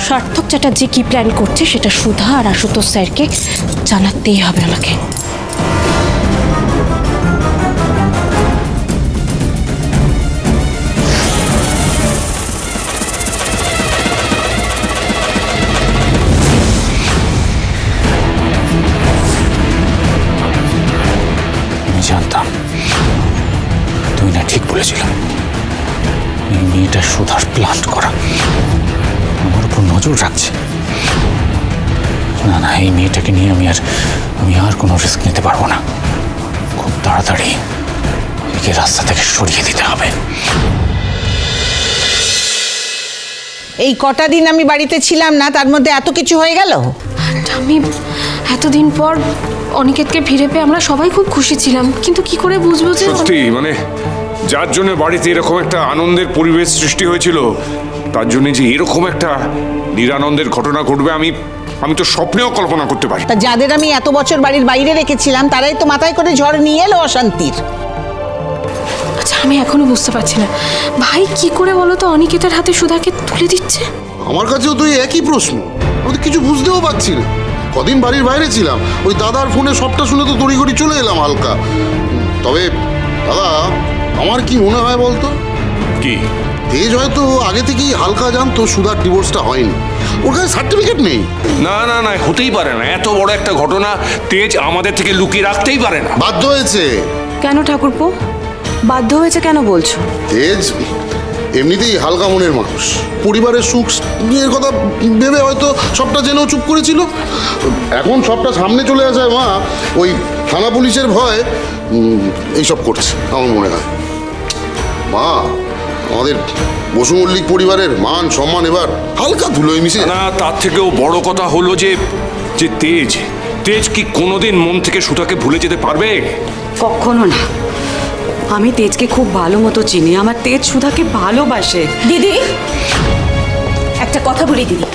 সার্থক চ্যাটার্জি কি প্ল্যান করছে সেটা সুধা আর আশুতোষ স্যারকে জানাতেই হবে আমাকে। আমি জানতাম তুই না ঠিক বলেছিলাম, এই মেয়েটা সুধার প্ল্যান করা, আমার উপর নজর রাখছে। না না, এই মেয়েটাকে নিয়ে আমি আর কোনো রিস্ক নিতে পারবো না। খুব তাড়াতাড়ি একে রাস্তা থেকে সরিয়ে দিতে হবে। এই কটা দিন আমি বাড়িতে ছিলাম না, তার মধ্যে এত কিছু হয়ে গেল। আমি এতদিন পর অনিকেতকে ফিরে পেয়ে আমরা সবাই খুব খুশি ছিলাম, কিন্তু কি করে বুঝবো যে সত্যি মানে যার জন্য বাড়িতে এরকম একটা আনন্দের পরিবেশ সৃষ্টি হয়েছিল, তার জন্য যে এরকম একটা নিরানন্দের ঘটনা ঘটবে আমি তো স্বপ্নেও কল্পনা করতে পারি। তা যাদের আমি এত বছর বাড়ির বাইরে রেখেছিলাম তারাই তো মাথায় করে ঝড় নিয়ে এলো অশান্তির। আচ্ছা, আমি এখনো বুঝতে পারছি না ভাই কি করে বলো তো অনিকেতের হাতে সুধাকে তুলে দিচ্ছে। আমার কাছেও তো একই প্রশ্ন, আমি তো কিছু বুঝতেও পারছি না। কদিন বাড়ির বাইরে ছিলাম, ওই দাদার ফোনে সবটা শুনে তো তড়িঘড়ি চলে এলাম হালকা। তবে দাদা, আমার কি মনে হয় বলতো, কি তেজ হয়তো আগে থেকেই হালকা জানতো সুধার ডিভোর্সটা হয়নি, ওর কাছে সার্টিফিকেট নেই। না না না, হতেই পারে না। এত বড় একটা ঘটনা তেজ আমাদের থেকে লুকিয়ে রাখতেই পারে না। বাধ্য হয়েছে। কেন ঠাকুরপো, বাধ্য হয়েছে কেন বলছো? তেজ এমনিতেই হালকা মনের মানুষ, পরিবারের সুখ নিয়ে কথা ভেবে হয়তো সবটা জেনেও চুপ করেছিল। এখন সবটা সামনে চলে আসায় মা ওই থানা পুলিশের ভয় এইসব করছে আমার মনে হয়। মা, আমাদের বসু মল্লিক পরিবারের মান সম্মান এবার হালকা ধুলোয় মিশে। না, তার থেকেও বড় কথা হলো যে তেজ কি কোনোদিন মন থেকে সুধাকে ভুলে যেতে পারবে? কখনো না। আমি তেজকে খুব ভালো মতো চিনি, আমার তেজ সুধাকে ভালোবাসে। দিদি, একটা কথা বলি দিদি,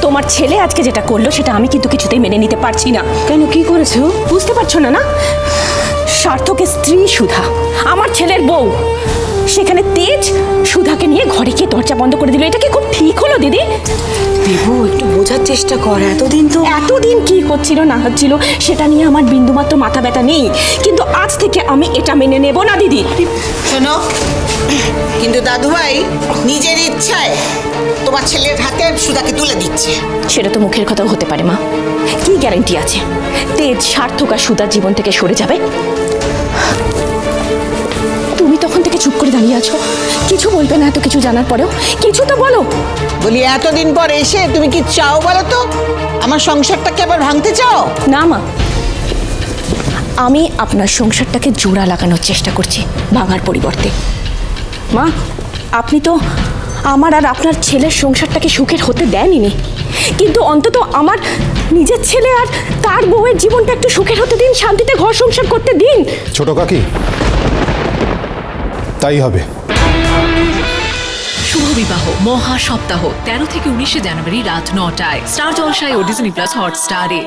তোমার ছেলে আজকে যেটা করলো সেটা আমি কিন্তু কিছুতেই মেনে নিতে পারছি না। কেন, কি করেছে ও? বুঝতে পারছো না? না, সার্থকের স্ত্রী সুধা, আমার ছেলের বউ, সেখানে তেজ সুধাকে নিয়ে ঘরে গিয়ে দরজা বন্ধ করে দিল। এটা কি খুব ঠিক হলো দিদি? দেবু, একটু বোঝার চেষ্টা কর। এতদিন কি হচ্ছিল না হচ্ছিল সেটা নিয়ে আমার বিন্দুমাত্র মাথা ব্যথা নেই, কিন্তু আজ থেকে আমি এটা মেনে নেব না দিদি। শোনো, কিন্তু দাদুভাই নিজের ইচ্ছায় তোমার ছেলের হাতে সুধাকে তুলে দিচ্ছে। সেটা তো মুখের কথাও হতে পারে মা, কি গ্যারান্টি আছে তেজ সার্থক আর সুধার জীবন থেকে সরে যাবে? তুমি তখন থেকে চুপ করে দাঁড়িয়ে আছো, কিছু বলবে না? এত কিছু জানার পরেও কিছু তো বলো। বলি, এতদিন পর এসে তুমি কি চাও বলো তো? আমার সংসারটাকে আবার ভাঙতে চাও? না মা, আমি আপনার সংসারটাকে জোড়া লাগানোর চেষ্টা করছি ভাঙার পরিবর্তে। মা, আপনি তো আমার আর আপনার ছেলের সংসারটাকে সুখের হতে দেননি, কিন্তু অন্তত আমার নিজের ছেলে আর তার বউয়ের জীবনটা একটু সুখের হতে দিন, শান্তিতে ঘর সংসার করতে দিন। ছোট কাকি, তাই হবে। শুভ বিবাহ মহা সপ্তাহ 13 থেকে 19 জানুয়ারি রাত 9টায় স্টার জলসায় ও ডিজনি প্লাস হটস্টারে।